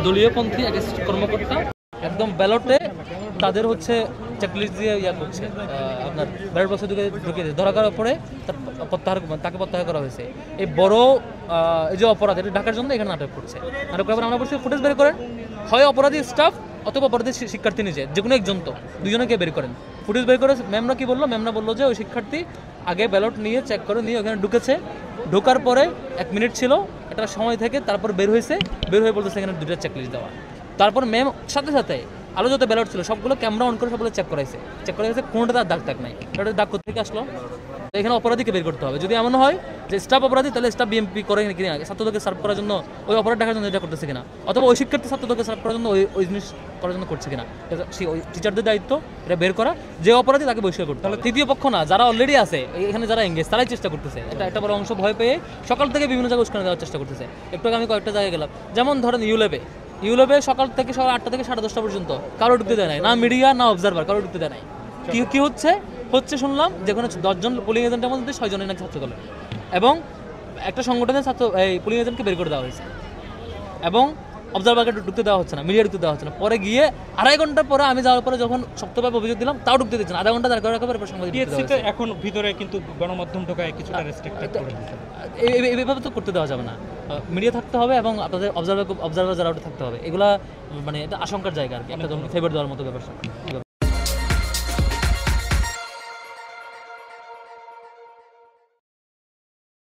দলীয়পন্থী এক কর্মকর্তা একদম ব্যালটে তাদের হচ্ছে চেকলিস্ট দিয়ে করছে, আপনার ব্যালট বক্সে ঢুকিয়ে ধরা করার পরে তাকে প্রত্যাহার করা হয়েছে। এই বড় এই যে অপরাধ এটা ঢাকার জন্য এখানে নাটক করছে। নাটক করার আমরা বলছি ফুটেজ বের করেন, হয় অপরাধী স্টাফ অথবা অপরাধী শিক্ষার্থী নিজে, যে কোনো একজন, তো দুজনকে বের করেন। ফুটেজ বের করে ম্যামরা কি বললো, ম্যামরা বললো যে ওই শিক্ষার্থী আগে ব্যালট নিয়ে চেক করে নিয়ে ওখানে ঢুকেছে, ঢোকার পরে 1 মিনিট ছিল একটা সময় থেকে তারপর বের হয়ে বলতেছে এখানে 2টা চেকলিস্ট দেওয়া। তারপর ম্যাম সাথে সাথে আলো যত ব্যালট ছিল সবগুলো ক্যামেরা অন করে সবগুলো চেক করাইছে, কোনোটা তার দাগ নাই। ওটা দাগ কোথা থেকে আসলো? এখানে অপরাধীকে বের করতে হবে। যদি এমন হয় যে স্টাফ অপরাধী, তাহলে স্টাফ বিএমপি করে কিনা, ছাত্রদেরকে সার্ভ করার জন্য ওই অপরাধ দেখার জন্য এটা করতেছে কিনা, অথবা ওই শিক্ষার্থী ছাত্রদেরকে সার্ভ করার জন্য ওই জিনিস করার জন্য করছে কিনা, ওই টিচারদের দায়িত্ব এটা বের করা। যে অপরাধী তাকে বহিষ্কার করতে হবে। তৃতীয় পক্ষ না, যারা অলরেডি আছে এখানে, যারা এঙ্গেজ, তারাই চেষ্টা করতেছে। এটা একটা বড় অংশ ভয় পেয়ে সকাল থেকে বিভিন্ন জায়গায় উস্কানি দেওয়ার চেষ্টা করতেছে। একটু আগে আমি কয়েকটা জায়গায় গেলাম, যেমন ধরেন ইউলেবে সকাল 8টা থেকে 10:30 পর্যন্ত কারো ঢুকতে দেয় নাই, না মিডিয়া না অবজারভার, কারো ঢুকতে দেয় নাই। কি হচ্ছে শুনলাম যেখানে 10 জন পোলিং এজেন্টের মধ্যে 6 জনের নাকি ছাত্র দলের, এবং একটা সংগঠনের পোলিং এজেন্টকে বের করে দেওয়া হয়েছে, এবং অবজারভারকে ঢুকতে দেওয়া হচ্ছে না, মিডিয়া ঢুকতে দেওয়া হচ্ছে না। পরে গিয়ে 2.5 ঘন্টা পরে আমি যাওয়ার পরে যখন শক্তভাবে অভিযোগ দিলাম, তাও ঢুকতে দিচ্ছে না। 1/2 ঘন্টা দাঁড় রাখার পরে সাংবাদিক এখন ভিতরে কিন্তু গণমাধ্যম ঢোকায় কিছুটা রেস্ট্রিক্টেড করে দিয়েছে। এইভাবে তো করতে দেওয়া যাবে না। মিডিয়া থাকতে হবে এবং আপনাদের অবজারভার যারা থাকতে হবে। এগুলা মানে এটা আশঙ্কার জায়গা আর কি, একটা ফেভার দেওয়ার মতো ব্যাপার।